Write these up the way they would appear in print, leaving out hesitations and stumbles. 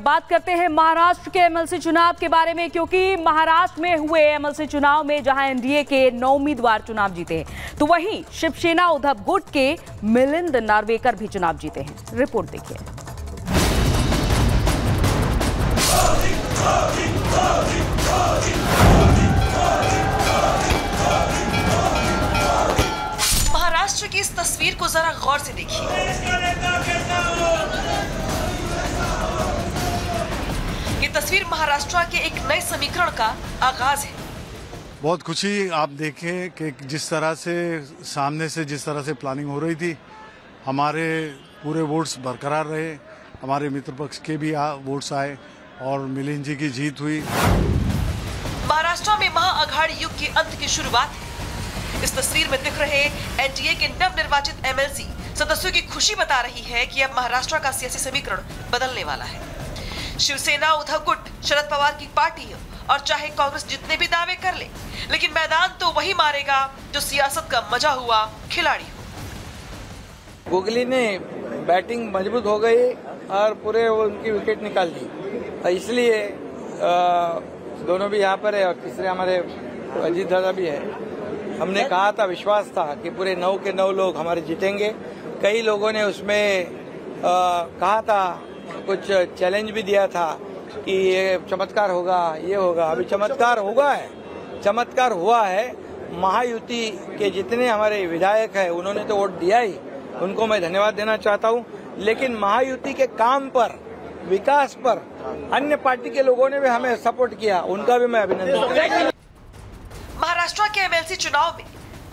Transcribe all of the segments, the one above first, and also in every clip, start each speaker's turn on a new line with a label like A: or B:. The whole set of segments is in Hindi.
A: बात करते हैं महाराष्ट्र के एमएलसी चुनाव के बारे में, क्योंकि महाराष्ट्र में हुए एमएलसी चुनाव में जहां एनडीए के 9 उम्मीदवार चुनाव जीते हैं, तो वहीं शिवसेना उद्धव गुट के मिलिंद नार्वेकर भी चुनाव जीते हैं। रिपोर्ट देखिए।
B: महाराष्ट्र की इस तस्वीर को जरा गौर से देखिए। ये तस्वीर महाराष्ट्र के एक नए समीकरण का आगाज है।
C: बहुत खुशी आप देखें कि जिस तरह से सामने से जिस तरह से प्लानिंग हो रही थी, हमारे पूरे वोट्स बरकरार रहे, हमारे मित्र पक्ष के भी वोट्स आए और मिलिंद जी की जीत हुई।
B: महाराष्ट्र में महाअघाड़ी युग के अंत की शुरुआत है। इस तस्वीर में दिख रहे एनडीए के नवनिर्वाचित एमएलसी सदस्यों की खुशी बता रही है कि अब महाराष्ट्र का सियासी समीकरण बदलने वाला है। शिवसेना उद्धव गुट शरद पवार की पार्टी है और चाहे कांग्रेस जितने भी दावे कर ले, लेकिन मैदान तो वही मारेगा जो सियासत का मजा हुआ खिलाड़ी हो।
D: गुगली ने बैटिंग मजबूत हो गई और पूरे उनकी विकेट निकाल दी, इसलिए दोनों भी यहाँ पर है और तीसरे हमारे अजीत दादा भी है। हमने कहा था, विश्वास था कि पूरे 9 के 9 लोग हमारे जीतेंगे। कई लोगों ने उसमें कहा था, कुछ चैलेंज भी दिया था कि ये चमत्कार होगा, ये होगा। अभी चमत्कार होगा है, चमत्कार हुआ है। महायुति के जितने हमारे विधायक हैं उन्होंने तो वोट दिया ही, उनको मैं धन्यवाद देना चाहता हूं। लेकिन महायुति के काम पर, विकास पर अन्य पार्टी के लोगों ने भी हमें सपोर्ट किया, उनका भी मैं अभिनंदन करता हूं।
B: महाराष्ट्र के एमएलसी चुनाव में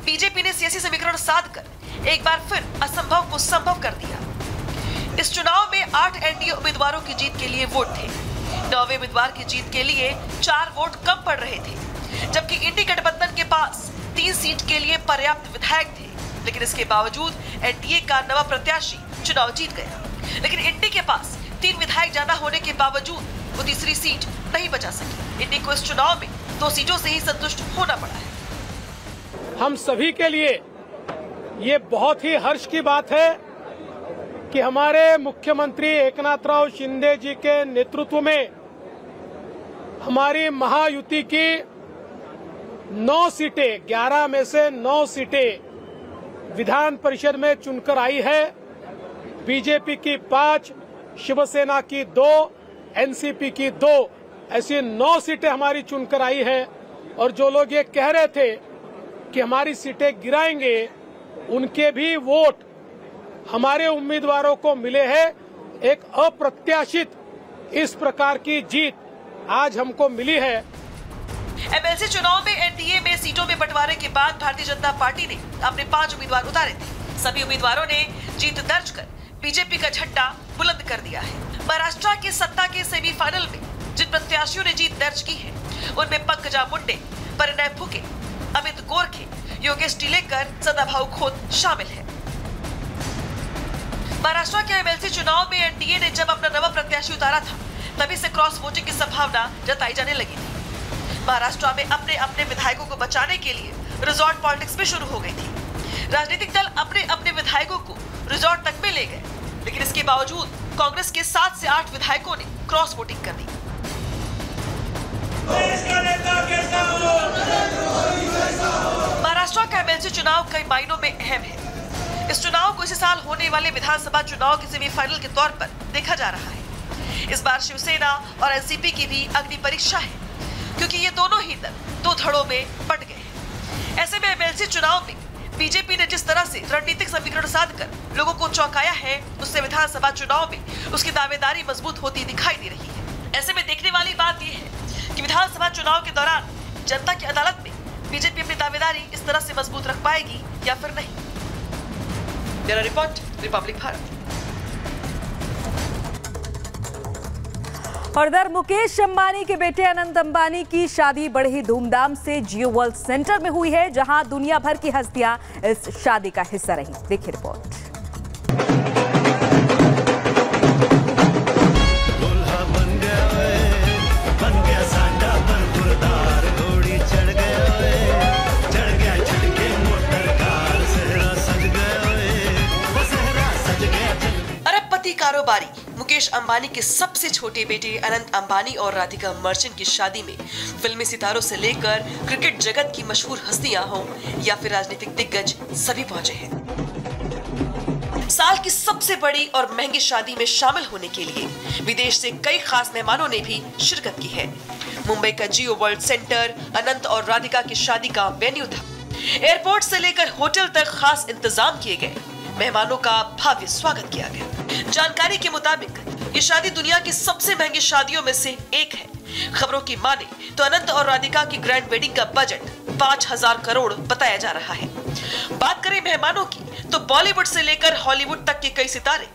B: बीजेपी ने सियासी समीकरण साधकर एक बार फिर असंभव को संभव कर दिया। इस चुनाव में 8 एनडीए उम्मीदवारों की जीत के लिए वोट थे। 9वें उम्मीदवार की जीत के लिए 4 वोट कम पड़ रहे थे, जबकि इंडी गठबंधन के पास 3 सीट के लिए पर्याप्त विधायक थे। लेकिन इसके बावजूद एनडीए का नवा प्रत्याशी चुनाव जीत गया। लेकिन इंडी के पास 3 विधायक ज्यादा होने के बावजूद वो तीसरी सीट नहीं बचा सकी। इंडी को इस चुनाव में 2 सीटों से ही संतुष्ट होना पड़ा है।
E: हम सभी के लिए ये बहुत ही हर्ष की बात है कि हमारे मुख्यमंत्री एकनाथराव शिंदे जी के नेतृत्व में हमारी महायुति की 9 सीटें, 11 में से 9 सीटें विधान परिषद में चुनकर आई है। बीजेपी की 5, शिवसेना की 2, एनसीपी की 2, ऐसी 9 सीटें हमारी चुनकर आई है। और जो लोग ये कह रहे थे कि हमारी सीटें गिराएंगे, उनके भी वोट हमारे उम्मीदवारों को मिले हैं। एक अप्रत्याशित इस प्रकार की जीत आज हमको मिली है।
B: एमएलसी चुनाव में एनडीए में सीटों में बंटवारे के बाद भारतीय जनता पार्टी ने अपने 5 उम्मीदवार उतारे थे। सभी उम्मीदवारों ने जीत दर्ज कर बीजेपी का झंडा बुलंद कर दिया है। महाराष्ट्र की सत्ता के सेमीफाइनल में जिन प्रत्याशियों ने जीत दर्ज की है, उनमें पंकजा मुंडे, परिणय फुके, अमित गोरखे, योगेश टिलेकर, सदाभाऊ खोत शामिल है। महाराष्ट्र के एमएलसी चुनाव में एनडीए ने जब अपना नवा प्रत्याशी उतारा था, तभी से क्रॉस वोटिंग की संभावना जताई जाने लगी थी। महाराष्ट्र में अपने अपने विधायकों को बचाने के लिए रिजॉर्ट पॉलिटिक्स भी शुरू हो गई थी। राजनीतिक दल अपने अपने विधायकों को रिजॉर्ट तक में ले गए, लेकिन इसके बावजूद कांग्रेस के 7 से 8 विधायकों ने क्रॉस वोटिंग कर दी। महाराष्ट्र का एमएलसी चुनाव कई मायनों में अहम है। इस चुनाव को इसी साल होने वाले विधानसभा चुनाव के सेमीफाइनल के तौर पर देखा जा रहा है। इस बार शिवसेना और एनसीपी की भी अग्नि परीक्षा है, क्योंकि ये दोनों ही दल 2 धड़ों में बंट गए हैं। ऐसे में एमएलसी चुनाव में बीजेपी ने जिस तरह से रणनीतिक समीकरण साधकर लोगों को चौंकाया है, उससे विधानसभा चुनाव में उसकी दावेदारी मजबूत होती दिखाई दे रही है। ऐसे में देखने वाली बात यह है कि विधानसभा चुनाव के दौरान जनता की अदालत में बीजेपी अपनी दावेदारी इस तरह से मजबूत रख पाएगी या फिर नहीं। मेरा रिपोर्ट, रिपब्लिक भारत।
A: और इधर मुकेश अंबानी के बेटे अनंत अंबानी की शादी बड़े ही धूमधाम से जियो वर्ल्ड सेंटर में हुई है, जहां दुनिया भर की हस्तियां इस शादी का हिस्सा रही। देखिए रिपोर्ट।
B: कारोबारी मुकेश अंबानी के सबसे छोटे बेटे अनंत अंबानी और राधिका मर्चेंट की शादी में फिल्मी सितारों से लेकर क्रिकेट जगत की मशहूर हस्तियां हों या फिर राजनीतिक दिग्गज सभी पहुंचे हैं। साल की सबसे बड़ी और महंगी शादी में शामिल होने के लिए विदेश से कई खास मेहमानों ने भी शिरकत की है। मुंबई का जियो वर्ल्ड सेंटर अनंत और राधिका की शादी का वेन्यू था। एयरपोर्ट से लेकर होटल तक खास इंतजाम किए गए। मेहमानों का भव्य स्वागत किया गया। जानकारी के मुताबिक ये शादी दुनिया की सबसे महंगी शादियों में से एक है। खबरों की माने तो अनंत और राधिका की ग्रैंड वेडिंग का बजट 5,000 करोड़ बताया जा रहा है। बात करें मेहमानों की तो बॉलीवुड से लेकर हॉलीवुड तक के कई सितारे,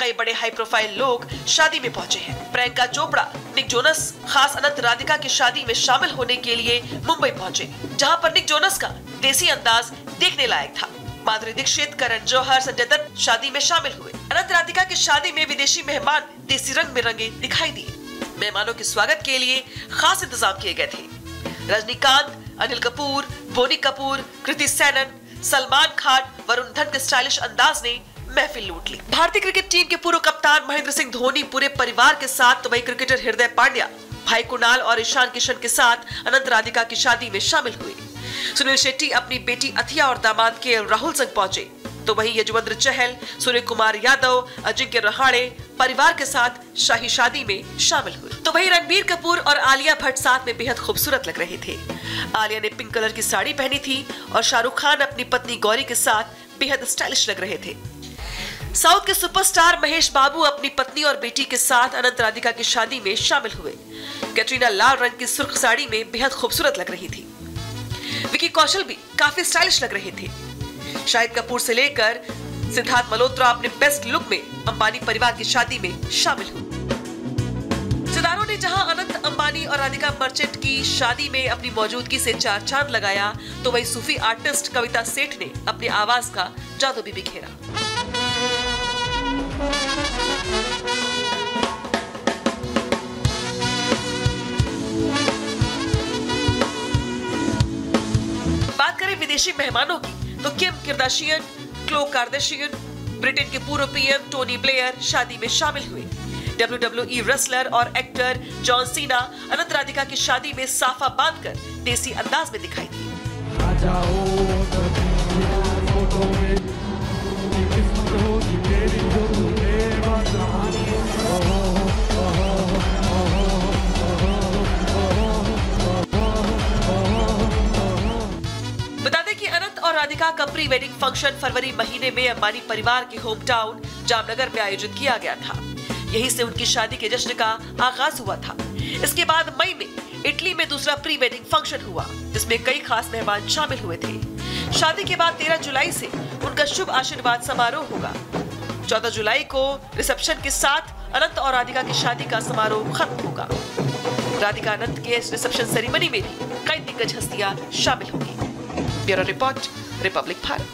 B: कई बड़े हाई प्रोफाइल लोग शादी में पहुंचे हैं। प्रियंका चोपड़ा, निक जोनस खास अनंत राधिका की शादी में शामिल होने के लिए मुंबई पहुंचे, जहां पर निक जोनस का देसी अंदाज देखने लायक था। माधुरी दीक्षित, करण जौहर, संजय दत्त शादी में शामिल हुए। अनंत राधिका की शादी में विदेशी मेहमान देसी रंग में रंगे दिखाई दिए। मेहमानों के स्वागत के लिए खास इंतजाम किए गए थे। रजनीकांत, अनिल कपूर, बोनी कपूर, कृति सैनन, सलमान खान, वरुण धवन के स्टाइलिश अंदाज ने महफिल लूट ली। भारतीय क्रिकेट टीम के पूर्व कप्तान महेंद्र सिंह धोनी पूरे परिवार के साथ तो वही क्रिकेटर हृदय पांड्या, भाई कुणाल और ईशान किशन के साथ अनंत राधिका की शादी में शामिल हुए। सुनील शेट्टी अपनी बेटी अथिया और दामाद के राहुल संग पहुंचे, तो वहीं यजुवेंद्र चहल, सूर्य कुमार यादव, अजिंक्य रहाणे परिवार के साथ शाही शादी में शामिल हुए। तो वहीं रणबीर कपूर और आलिया भट्ट साथ में बेहद खूबसूरत लग रहे थे। आलिया ने पिंक कलर की साड़ी पहनी थी और शाहरुख खान अपनी पत्नी गौरी के साथ बेहद स्टाइलिश लग रहे थे। साउथ के सुपरस्टार महेश बाबू अपनी पत्नी और बेटी के साथ अनंत राधिका की शादी में शामिल हुए। कैटरीना लाल रंग की सुर्ख साड़ी में बेहद खूबसूरत लग रही थी। विकी कौशल भी काफी स्टाइलिश लग रहे थे। शाहिद कपूर से लेकर सिद्धार्थ मल्होत्रा अपने बेस्ट लुक में अंबानी परिवार की शादी में शामिल हुए। सितारों ने जहां अनंत अंबानी और राधिका मर्चेंट की शादी में अपनी मौजूदगी से चार चांद लगाया, तो वही सूफी आर्टिस्ट कविता सेठ ने अपनी आवाज का जादू भी बिखेरा। बात करें विदेशी मेहमानों की तो किम कार्दाशियन, क्लो कार्दाशियन, ब्रिटेन के पूर्व पीएम टोनी ब्लेयर शादी में शामिल हुए। WWE रेसलर और एक्टर जॉन सीना अनंत राधिका की शादी में साफा बांधकर देसी अंदाज में दिखाई दिए। बता दें कि अनंत और राधिका का प्री वेडिंग फंक्शन फरवरी महीने में अंबानी परिवार के होम टाउन जामनगर में आयोजित किया गया था। यहीं से उनकी शादी के जश्न का आगाज हुआ था। इसके बाद मई में इटली में दूसरा प्री वेडिंग फंक्शन हुआ, जिसमें कई खास मेहमान शामिल हुए थे। शादी के बाद 13 जुलाई से उनका शुभ आशीर्वाद समारोह होगा। 14 जुलाई को रिसेप्शन के साथ अनंत और राधिका की शादी का समारोह खत्म होगा। राधिका अनंत के इस रिसेप्शन सेरेमनी में भी कई दिग्गज हस्तियां शामिल होंगी। Bureau report, Republic Bharat.